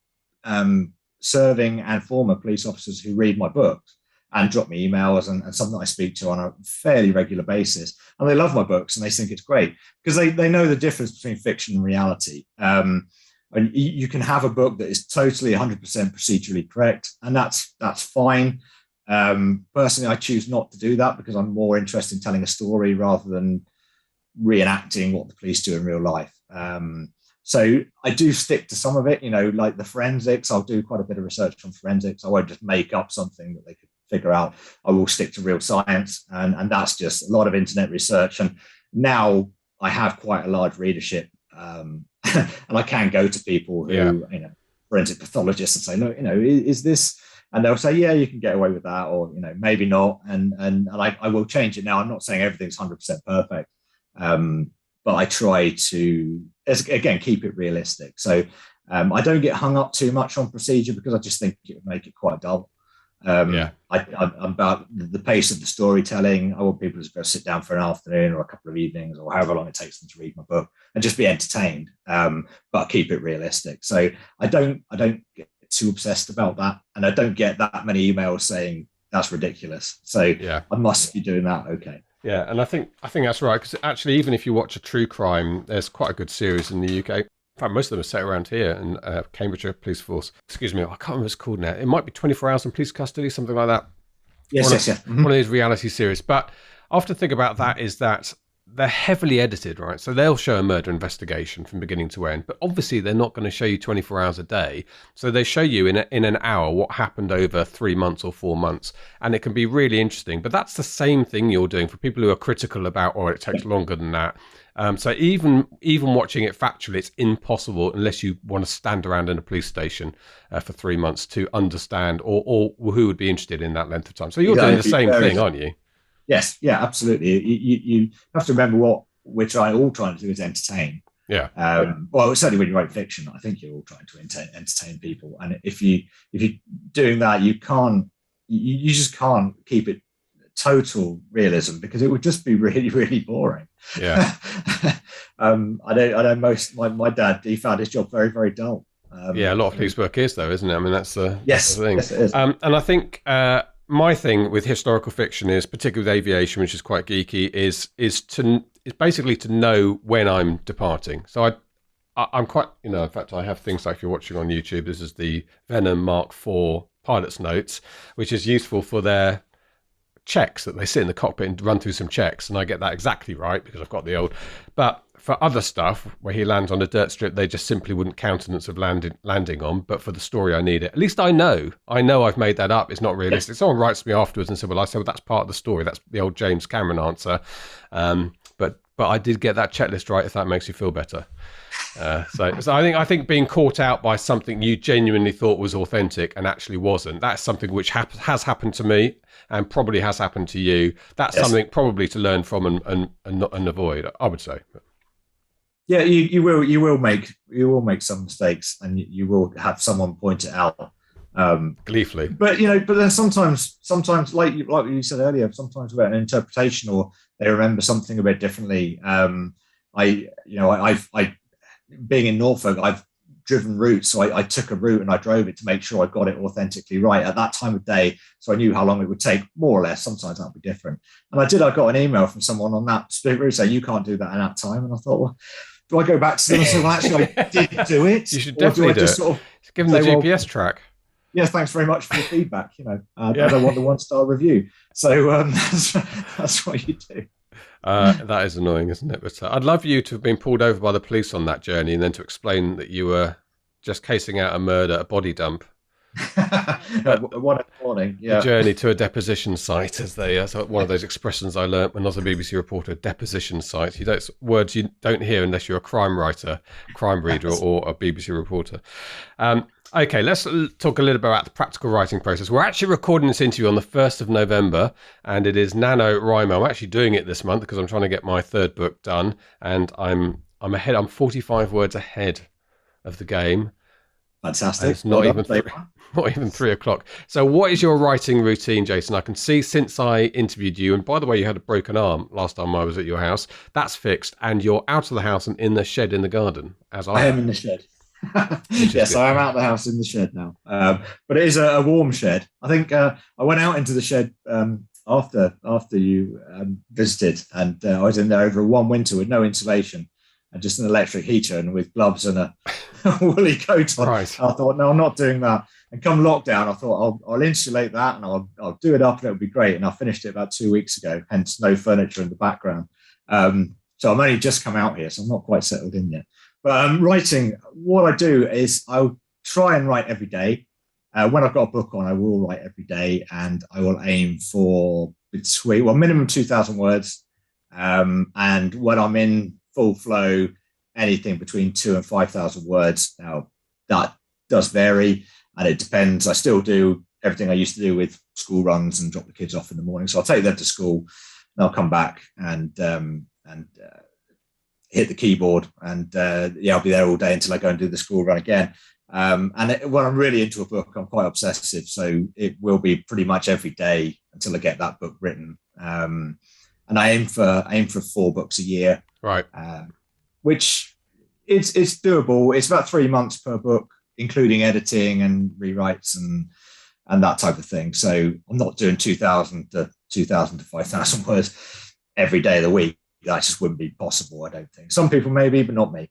Speaker 2: serving and former police officers who read my books and drop me emails, and some that I speak to on a fairly regular basis. And they love my books and they think it's great because they know the difference between fiction and reality. And you can have a book that is totally 100% procedurally correct, and that's fine. Personally, I choose not to do that because I'm more interested in telling a story rather than reenacting what the police do in real life. So I do stick to some of it, like the forensics. I'll do quite a bit of research on forensics. I won't just make up something that they could figure out. I will stick to real science, and that's just a lot of internet research. And now I have quite a large readership. And I can go to people who, forensic pathologists, and say, look, is this? And they'll say, yeah, you can get away with that, or maybe not. And I will change it now. I'm not saying everything's 100% perfect, but I try to, again, keep it realistic. So I don't get hung up too much on procedure because I just think it would make it quite dull. I'm about the pace of the storytelling. I want people to go sit down for an afternoon or a couple of evenings or however long it takes them to read my book and just be entertained, but keep it realistic. So I don't get too obsessed about that, and I don't get that many emails saying that's ridiculous. So I must be doing that. Okay.
Speaker 3: Yeah, and I think that's right, because actually, even if you watch a true crime, there's quite a good series in the UK In fact, most of them are set around here in Cambridgeshire Police Force. Excuse me, I can't remember what it's called now. It might be 24 Hours in Police Custody, something like that.
Speaker 2: Yes,
Speaker 3: One of these reality series. But I often think about that is that they're heavily edited, right? So they'll show a murder investigation from beginning to end, but obviously they're not going to show you 24 hours a day. So they show you in an hour what happened over 3 months or 4 months, and it can be really interesting. But that's the same thing you're doing for people who are critical about, or it takes longer than that. So even watching it factually, it's impossible unless you want to stand around in a police station for 3 months to understand, or who would be interested in that length of time. So you're doing the same thing, aren't you?
Speaker 2: Yes, yeah, absolutely. You have to remember what we're all trying to do is entertain.
Speaker 3: Yeah.
Speaker 2: Well, certainly when you write fiction, I think you're all trying to entertain people. And if you're doing that, you just can't keep it total realism, because it would just be really, really boring.
Speaker 3: Yeah.
Speaker 2: I know my dad, he found his job very, very dull.
Speaker 3: Yeah, a lot of police work is, though, isn't it? I mean, that's the thing.
Speaker 2: Yes, it is.
Speaker 3: And I think my thing with historical fiction is, particularly with aviation, which is quite geeky, is basically to know when I'm departing. So I'm quite, in fact, I have things like, if you're watching on YouTube, this is the Venom Mark IV pilot's notes, which is useful for their checks, that they sit in the cockpit and run through some checks, and I get that exactly right because I've got the old. But for other stuff where he lands on a dirt strip, they just simply wouldn't countenance of landing on. But for the story, I need it. At least I know I've made that up. It's not realistic. Someone writes to me afterwards and said, "Well, that's part of the story. That's the old James Cameron answer." But I did get that checklist right, if that makes you feel better. So I think being caught out by something you genuinely thought was authentic and actually wasn't, that's something which has happened to me and probably has happened to you. That's something probably to learn from and avoid, I would say.
Speaker 2: Yeah, you will make some mistakes, and you will have someone point it out
Speaker 3: gleefully.
Speaker 2: But then sometimes like you said earlier, sometimes about an interpretation, or they remember something a bit differently. I being in Norfolk, I've driven routes, so I took a route and I drove it to make sure I got it authentically right at that time of day, so I knew how long it would take, more or less. Sometimes that'd be different. And I got an email from someone on that split route saying, "You can't do that in that time." And I thought, well, do I go back to them and say, "Well, actually, I did do it"?
Speaker 3: You should definitely do it. Sort of give them the GPS track.
Speaker 2: Yes, thanks very much for the feedback. I don't want the 1-star review. So that's what you do.
Speaker 3: That is annoying, isn't it? But I'd love you to have been pulled over by the police on that journey, and then to explain that you were just casing out a murder, a body dump.
Speaker 2: One morning, yeah.
Speaker 3: A journey to a deposition site, as they so one of those expressions I learnt when I was a BBC reporter. Deposition site. Words you don't hear unless you're a crime writer, crime reader, or a BBC reporter. Okay, let's talk a little bit about the practical writing process. We're actually recording this interview on the 1st of November, and it is NaNoWriMo. I'm actually doing it this month because I'm trying to get my third book done, and I'm ahead. I'm 45 words ahead of the game.
Speaker 2: Fantastic.
Speaker 3: It's not even 3 o'clock. So what is your writing routine, Jason? I can see since I interviewed you, and by the way, you had a broken arm last time I was at your house. That's fixed, and you're out of the house and in the shed in the garden, as I
Speaker 2: am in the shed. Yes, I am out of the house in the shed now. But it is a warm shed. I think I went out into the shed after you visited, and I was in there over one winter with no insulation and just an electric heater and with gloves and a woolly coat on.
Speaker 3: Right.
Speaker 2: I thought, no, I'm not doing that. And come lockdown, I thought I'll insulate that and I'll do it up and it'll be great. And I finished it about 2 weeks ago, hence no furniture in the background. So I'm only just come out here, so I'm not quite settled in yet. But writing, what I do is I'll try and write every day. When I've got a book on, I will write every day, and I will aim for minimum 2,000 words. And when I'm in full flow, anything between 2,000 and 5,000 words. Now, that does vary, and it depends. I still do everything I used to do with school runs and drop the kids off in the morning. So I'll take them to school, and I'll come back and hit the keyboard, and I'll be there all day until I go and do the school run again. When I'm really into a book, I'm quite obsessive, so it will be pretty much every day until I get that book written. And I aim for 4 books a year,
Speaker 3: right?
Speaker 2: Which it's doable. It's about 3 months per book, including editing and rewrites and that type of thing. So I'm not doing 2,000 to 5,000 words every day of the week. That just wouldn't be possible, I don't think. Some people maybe, but not me.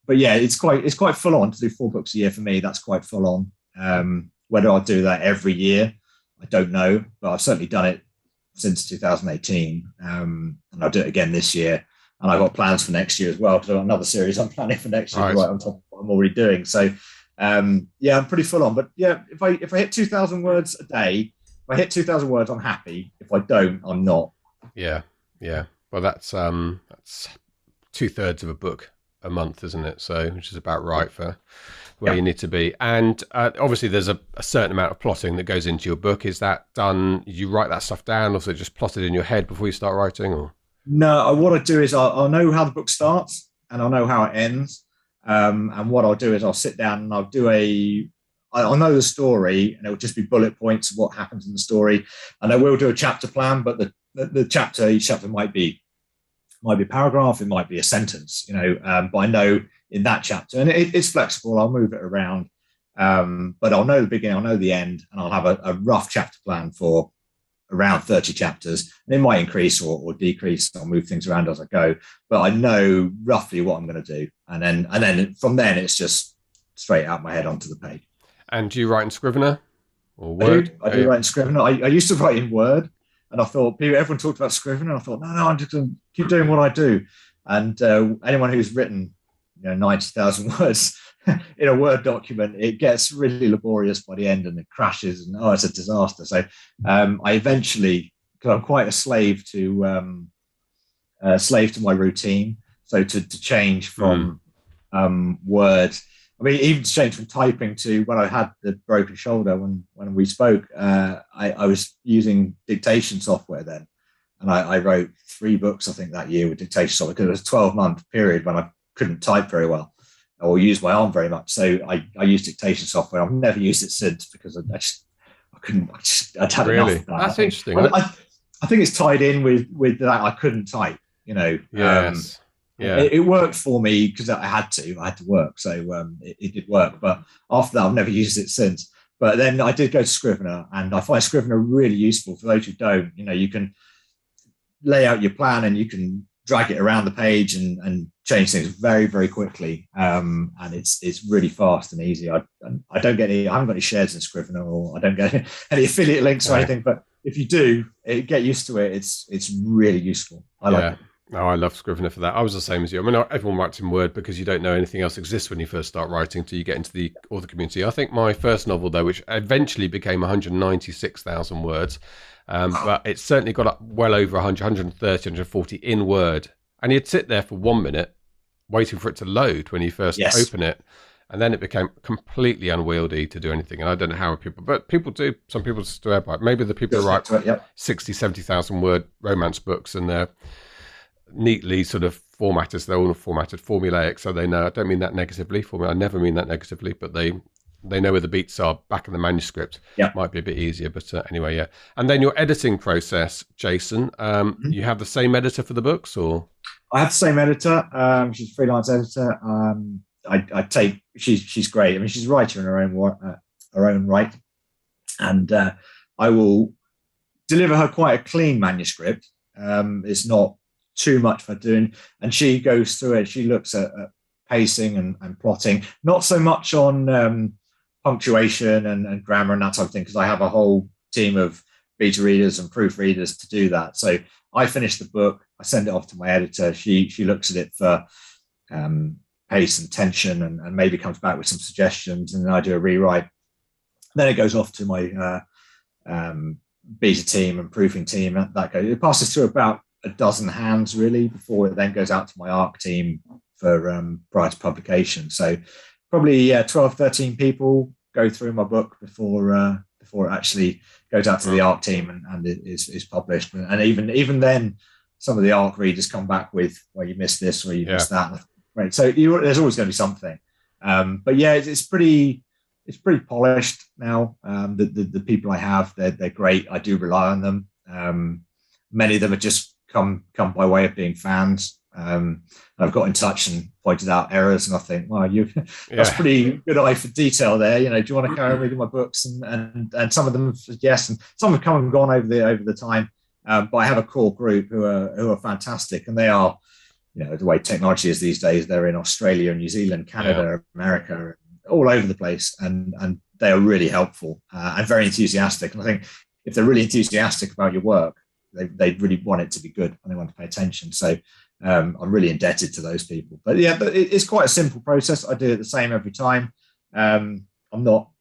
Speaker 2: but yeah, it's quite full on to do 4 books a year for me. That's quite full on. Whether I'll do that every year, I don't know, but I've certainly done it since 2018, and I'll do it again this year. And I've got plans for next year as well, because I've got another series I'm planning for next year, right on top of what I'm already doing. So yeah, I'm pretty full on. But yeah, if I hit 2,000 words a day, if I hit 2,000 words, I'm happy. If I don't, I'm not.
Speaker 3: Yeah. Well, that's 2/3 of a book a month, isn't it? So, which is about right for where you need to be. And obviously, there's a certain amount of plotting that goes into your book. Is that done? You write that stuff down, or so just plot it in your head before you start writing, or?
Speaker 2: No, what I do is I'll know how the book starts and I'll know how it ends. And what I'll do is I'll sit down and I'll know the story, and it'll just be bullet points of what happens in the story. And I will do a chapter plan, but each chapter might be a paragraph, it might be a sentence, but I know in that chapter, and it's flexible, I'll move it around. But I'll know the beginning, I'll know the end, and I'll have a rough chapter plan for around 30 chapters, and it might increase or decrease. I'll move things around as I go, but I know roughly what I'm going to do, and then from then it's just straight out my head onto the page.
Speaker 3: And do you write in Scrivener or Word?
Speaker 2: I do write in Scrivener. I used to write in Word, and I thought everyone talked about Scrivener, and I thought no, I'm just going to keep doing what I do. And anyone who's written 90,000 words in a Word document, it gets really laborious by the end, and it crashes, and it's a disaster. So I eventually, because I'm quite a slave to my routine, so to change from Word, I mean, even to change from typing to when I had the broken shoulder when we spoke, I was using dictation software then, and I wrote 3 books I think that year with dictation software, because it was a 12-month period when I couldn't type very well or use my arm very much. So I used dictation software. I've never used it since, because I'd had
Speaker 3: really?
Speaker 2: enough of that.
Speaker 3: That's interesting.
Speaker 2: I think it's tied in with that I couldn't type,
Speaker 3: Yes.
Speaker 2: It worked for me because I had to work. So it did work. But after that, I've never used it since. But then I did go to Scrivener, and I find Scrivener really useful for those who don't. You can lay out your plan, and you can drag it around the page and change things very, very quickly. And it's really fast and easy. I haven't got any shares in Scrivener, or I don't get any affiliate links or anything. But if you do, get used to it. It's really useful. I like it.
Speaker 3: Oh, I love Scrivener for that. I was the same as you. I mean, everyone writes in Word because you don't know anything else exists when you first start writing till you get into the author community. I think my first novel, though, which eventually became 196,000 words, but it certainly got up well over 100, 130, 140 in Word. And you'd sit there for 1 minute waiting for it to load when you first open it. And then it became completely unwieldy to do anything. And I don't know how people do. Some people swear by it. Maybe the people who write 60, 70,000 word romance books, and they're neatly sort of formatted, so they're all formatted formulaic, so they know. I don't mean that negatively. I never mean that negatively, but they know where the beats are back in the manuscript. Might be a bit easier, but anyway, yeah. And then your editing process, Jason, you have the same editor for the books, or?
Speaker 2: I have the same editor. She's a freelance editor. She's great. I mean, she's a writer in her own right, and I will deliver her quite a clean manuscript. It's not too much for doing, and she goes through it. She looks at pacing and plotting, not so much on punctuation and grammar and that type of thing, because I have a whole team of beta readers and proofreaders to do that. So I finish the book, I send it off to my editor. She looks at it for pace and tension, and maybe comes back with some suggestions, and then I do a rewrite. Then it goes off to my beta team and proofing team. It passes through about a dozen hands really before it then goes out to my ARC team for prior to publication. So probably 12, 13 people go through my book before it actually goes out to the ARC team and is published. And even then, some of the ARC readers come back with, well, you missed this or you missed that. Right. So there's always going to be something. But yeah, it's pretty polished now. The people I have, they're great. I do rely on them. Many of them are just come by way of being fans. I've got in touch and pointed out errors, and I think, well, that's pretty good eye for detail there. Do you want to carry on reading my books? And some of them have said yes, and some have come and gone over the time. But I have a core group who are fantastic, and they are, the way technology is these days, they're in Australia and New Zealand, Canada, America, all over the place, and they are really helpful and very enthusiastic. And I think if they're really enthusiastic about your work, they really want it to be good and they want to pay attention. So I'm really indebted to those people. But it's quite a simple process. I do it the same every time. I'm not,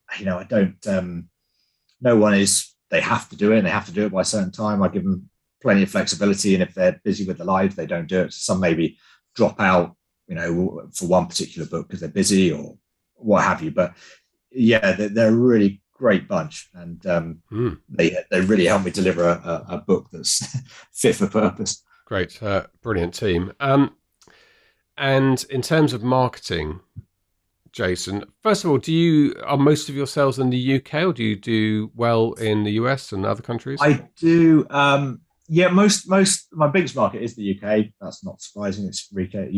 Speaker 2: I don't. No one is. They have to do it, and they have to do it by a certain time. I give them plenty of flexibility, and if they're busy with the live, they don't do it. Some maybe drop out, for one particular book because they're busy or what have you. But they're a really great bunch, and they really help me deliver a book that's fit for purpose.
Speaker 3: Great, brilliant team. And in terms of marketing, Jason, first of all, are most of your sales in the UK, or do you do well in the US and other countries?
Speaker 2: I do. Most my biggest market is the UK. That's not surprising. It's UK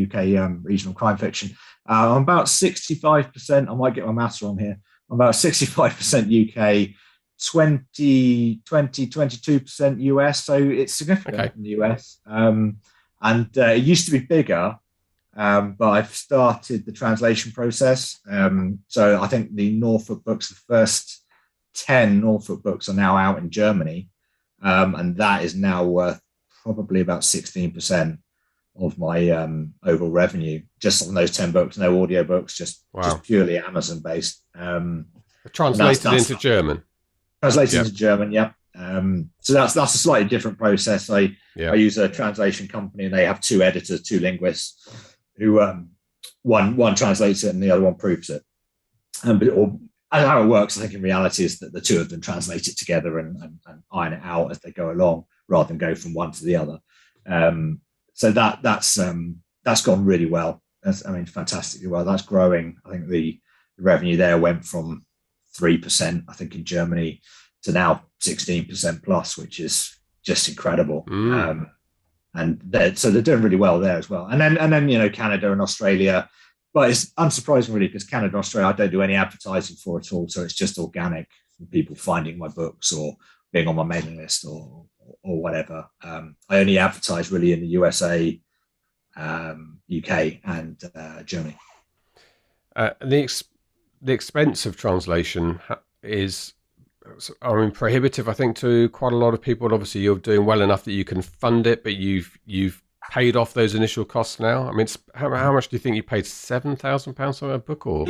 Speaker 2: regional crime fiction. I'm about 65%. I might get my maths wrong here. I'm about 65% UK, 22% US. So it's significant in the US. And it used to be bigger. But I've started the translation process. So I think the Norfolk books, the first 10 Norfolk books are now out in Germany. And that is now worth probably about 16% of my overall revenue, just on those 10 books, no audio books, just purely Amazon based.
Speaker 3: Translated into German.
Speaker 2: Translated into German, yeah. So that's a slightly different process. I use a translation company, and they have two editors, two linguists, who one translates it and the other one proofs it. And how it works, I think, in reality, is that the two of them translate it together and iron it out as they go along, rather than go from one to the other. So that's gone really well. Fantastically well. That's growing. I think the revenue there went from 3%, I think, in Germany to now 16% plus, which is just incredible. And they're doing really well there as well. And then Canada and Australia, but it's unsurprising really, because Canada and Australia, I don't do any advertising for at all. So it's just organic from people finding my books or being on my mailing list or whatever. I only advertise really in the USA, UK and Germany.
Speaker 3: The expense of translation is prohibitive, I think, to quite a lot of people. Obviously, you're doing well enough that you can fund it, but you've paid off those initial costs now. How much do you think you paid? £7,000 on a book, or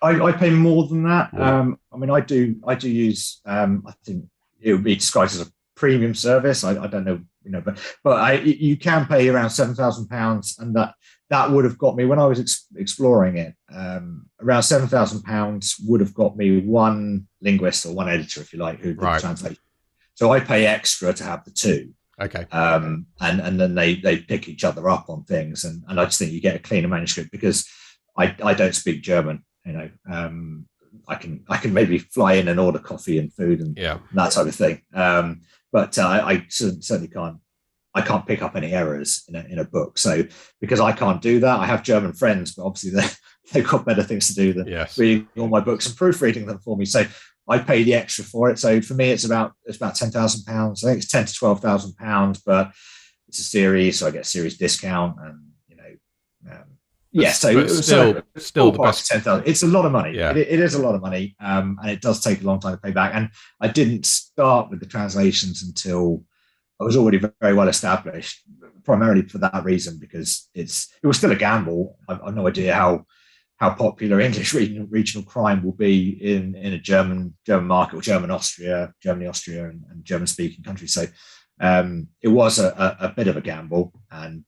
Speaker 2: I pay more than that. I do use. I think it would be described as a premium service. I don't know, but you can pay around £7,000, and that would have got me, when I was exploring it, around £7,000 would have got me one linguist or one editor, if you like, who did the translation. So I pay extra to have the two.
Speaker 3: Okay.
Speaker 2: And then they pick each other up on things, and I just think you get a cleaner manuscript, because I don't speak German. I can maybe fly in and order coffee and food and that type of thing. But I certainly can't. I can't pick up any errors in a book. So because I can't do that, I have German friends, but obviously they've got better things to do than reading all my books and proofreading them for me. So I pay the extra for it. So for me, it's about £10,000. I think it's £10,000 to £12,000, but it's a series, so I get a series discount, and still the best. 10,000. It's a lot of money. Yeah. It is a lot of money, and it does take a long time to pay back. And I didn't start with the translations until I was already very well established, primarily for that reason, because it was still a gamble. I've no idea how popular English regional crime will be in a German market, or Germany, Austria, and German-speaking countries. So it was a bit of a gamble, and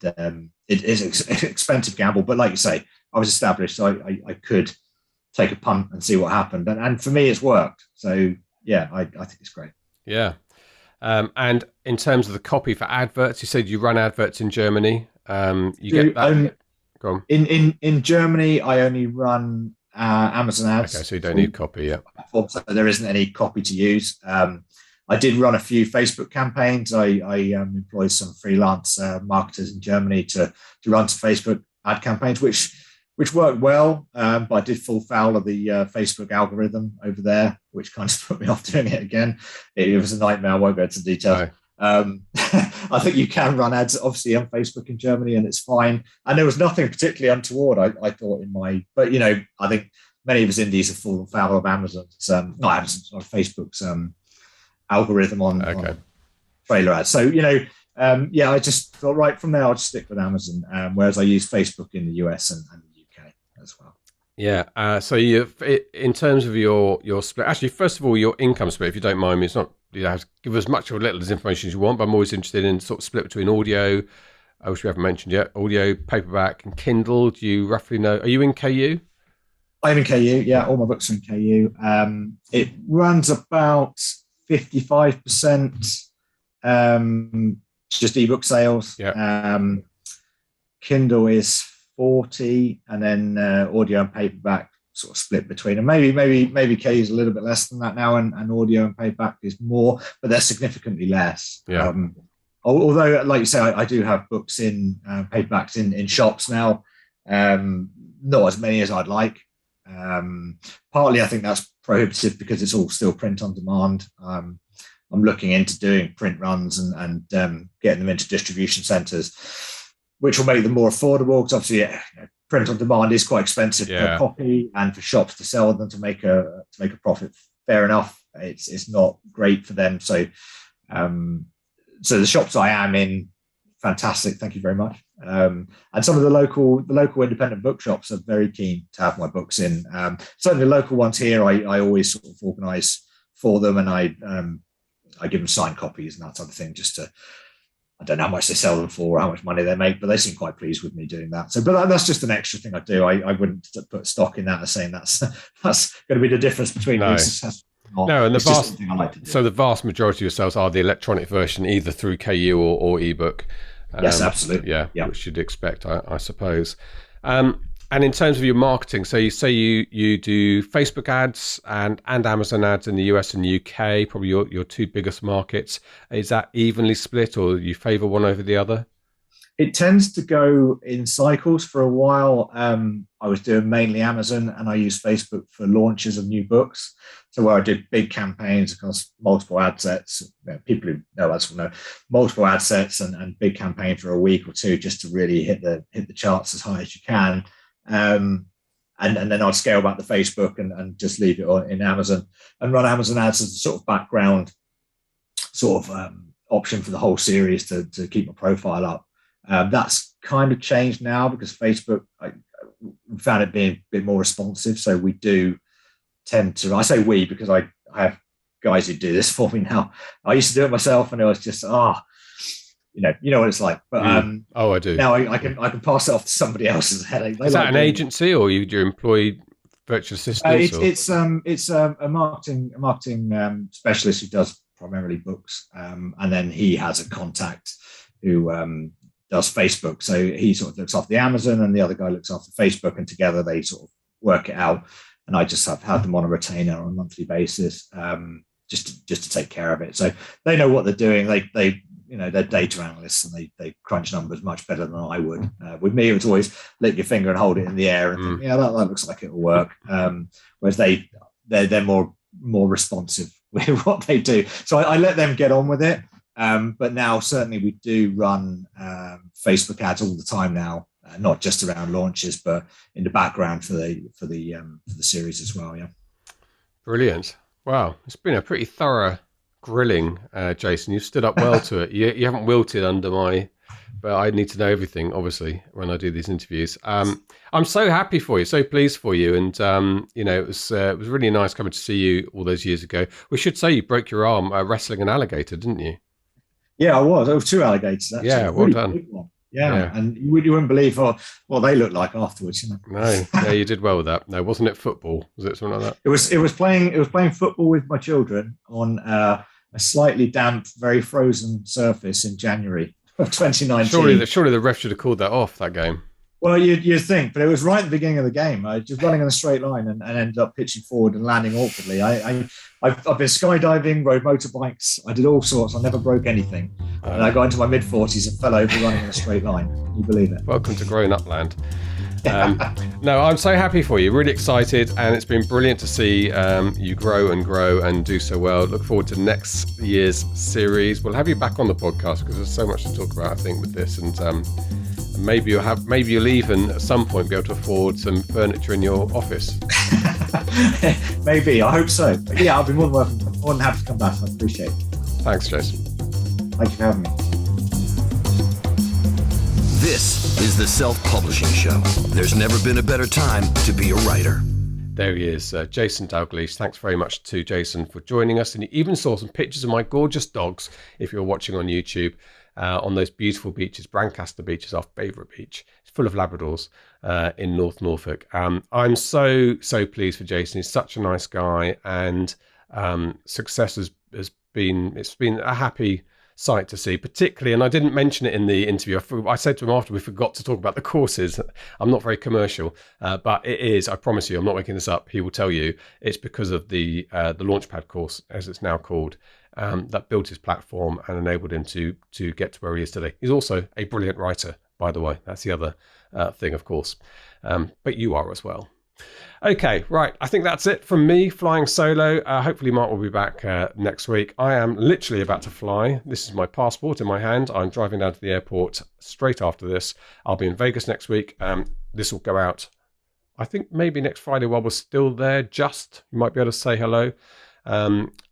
Speaker 2: it is an expensive gamble. But like you say, I was established, so I could take a punt and see what happened. And for me, it's worked. So yeah, I think it's great.
Speaker 3: Yeah. And in terms of the copy for adverts, you said you run adverts in Germany. Get that. Go on.
Speaker 2: In Germany, I only run Amazon ads.
Speaker 3: Okay, so you don't need copy, yeah.
Speaker 2: So there isn't any copy to use. I did run a few Facebook campaigns. I employed some freelance marketers in Germany to run some Facebook ad campaigns, which worked well. But I did fall foul of the Facebook algorithm over there, which kind of put me off doing it again. It was a nightmare. I won't go into detail. I think you can run ads, obviously, on Facebook in Germany, and it's fine. And there was nothing particularly untoward, I thought, but I think many of us indies have fallen foul of Amazon's, not Amazon's, or Facebook's algorithm on trailer ads. So, I just thought, right, from there, I'll just stick with Amazon, whereas I use Facebook in the US and the UK as well.
Speaker 3: Yeah. So in terms of your split, actually, first of all, your income split, if you don't mind me, it's not, you have to give us much or little as information as you want, but I'm always interested in sort of split between audio, which we haven't mentioned yet, audio, paperback, and Kindle. Do you roughly know? Are you in KU?
Speaker 2: I'm in KU, yeah. All my books are in KU. It runs about 55% just ebook sales.
Speaker 3: Yeah.
Speaker 2: Kindle is 40, and then audio and paperback sort of split between, and maybe KU is a little bit less than that now, and audio and paperback is more, but they're significantly less.
Speaker 3: Yeah.
Speaker 2: Although, like you say, I do have books in paperbacks in shops now, not as many as I'd like. Partly, I think that's prohibitive because it's all still print on demand. I'm looking into doing print runs and getting them into distribution centres, which will make them more affordable, because obviously print on demand is quite expensive per copy, and for shops to sell them to make a profit, fair enough, it's not great for them. So the shops I am in, fantastic, thank you very much. And some of the local independent bookshops are very keen to have my books in. Certainly the local ones here, I always sort of organise for them, and I give them signed copies and that type of thing, just to, I don't know how much they sell them for or how much money they make, but they seem quite pleased with me doing that. So, but that's just an extra thing I do. I wouldn't put stock in that as saying that's going to be the difference between being successful.
Speaker 3: No, and the vast majority of your sales are the electronic version, either through KU or ebook.
Speaker 2: Yes, absolutely.
Speaker 3: Yeah, which you'd expect, I suppose. And in terms of your marketing, so you say you do Facebook ads and Amazon ads in the US and UK, probably your two biggest markets. Is that evenly split, or you favour one over the other?
Speaker 2: It tends to go in cycles. For a while, I was doing mainly Amazon, and I use Facebook for launches of new books. So where I did big campaigns across multiple ad sets, people who know us will know, multiple ad sets and big campaign for a week or two, just to really hit the charts as high as you can. And then I'd scale back the Facebook and just leave it in Amazon and run Amazon ads as a sort of background option for the whole series to keep my profile up. That's kind of changed now because Facebook, I found it being a bit more responsive. So we do tend to, I say we because I have guys who do this for me now. I used to do it myself, and it was just, you know what it's like. But
Speaker 3: I do.
Speaker 2: Now I can pass it off to somebody else's headache.
Speaker 3: Is that an agency, or you do employ virtual assistants?
Speaker 2: It's a marketing specialist who does primarily books, and then he has a contact who does Facebook. So he sort of looks after the Amazon, and the other guy looks after Facebook, and together they sort of work it out. And I just have them on a retainer on a monthly basis, just to take care of it. So they know what they're doing. They're data analysts, and they crunch numbers much better than I would. With me, it was always lick your finger and hold it in the air and think, that looks like it'll work. Whereas they're more responsive with what they do. So I let them get on with it. But now certainly we do run Facebook ads all the time now, not just around launches, but in the background for the series as well. Yeah.
Speaker 3: Brilliant. Wow, it's been a pretty thorough grilling, Jason. You've stood up well to it. You haven't wilted under but I need to know everything, obviously, when I do these interviews. I'm so happy for you, so pleased for you, and it was really nice coming to see you all those years ago. We should say you broke your arm wrestling an alligator, didn't you?
Speaker 2: Yeah, I was. There were two alligators. Actually.
Speaker 3: Yeah, well done.
Speaker 2: Yeah, and you wouldn't believe what they looked like afterwards.
Speaker 3: No, you did well with that. No, wasn't it football? Was it something like that?
Speaker 2: It was playing football with my children on a slightly damp, very frozen surface in January of 2019.
Speaker 3: Surely the ref should have called that off, that game.
Speaker 2: Well, you'd think, but it was right at the beginning of the game. I was just running in a straight line and ended up pitching forward and landing awkwardly. I've been skydiving, rode motorbikes. I did all sorts. I never broke anything. And I got into my mid-40s and fell over running in a straight line. Can you believe it?
Speaker 3: Welcome to grown-up land. No, I'm so happy for you. Really excited, and it's been brilliant to see you grow and do so well. Look forward to next year's series. We'll have you back on the podcast because there's so much to talk about, I think, with this, and maybe you'll even at some point be able to afford some furniture in your office.
Speaker 2: Maybe, I hope so. But yeah, I'll be more than happy to come back. I appreciate it.
Speaker 3: Thanks, Jason.
Speaker 2: Thank you for having me.
Speaker 1: This is the Self-Publishing Show. There's never been a better time to be a writer.
Speaker 3: There he is, Jason Dalgleish. Thanks very much to Jason for joining us. And you even saw some pictures of my gorgeous dogs, if you're watching on YouTube, on those beautiful beaches. Brancaster Beach is our favourite beach. It's full of Labradors in North Norfolk. I'm so pleased for Jason. He's such a nice guy, and success has been a happy sight to see, particularly, and I didn't mention it in the interview. I said to him after, we forgot to talk about the courses. I'm not very commercial, but it is, I promise you, I'm not making this up. He will tell you it's because of the LaunchPad course, as it's now called, that built his platform and enabled him to get to where he is today. He's also a brilliant writer, by the way. That's the other thing, of course, but you are as well. Okay, right. I think that's it from me flying solo. Hopefully Mark will be back next week. I am literally about to fly. This is my passport in my hand. I'm driving down to the airport straight after this. I'll be in Vegas next week. This will go out, I think, maybe next Friday while we're still there. Just, you might be able to say hello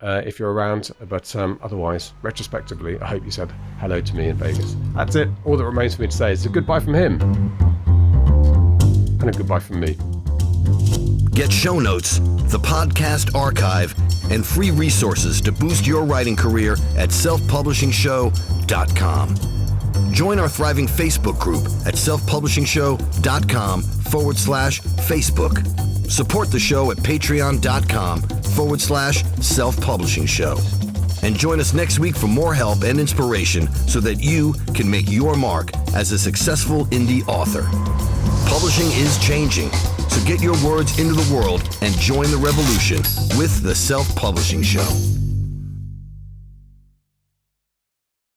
Speaker 3: if you're around. But otherwise, retrospectively, I hope you said hello to me in Vegas. That's it. All that remains for me to say is a goodbye from him and a goodbye from me.
Speaker 1: Get show notes, the podcast archive, and free resources to boost your writing career at selfpublishingshow.com. Join our thriving Facebook group at selfpublishingshow.com/Facebook. Support the show at patreon.com/selfpublishingshow. And join us next week for more help and inspiration so that you can make your mark as a successful indie author. Publishing is changing, so get your words into the world and join the revolution with the Self-Publishing Show.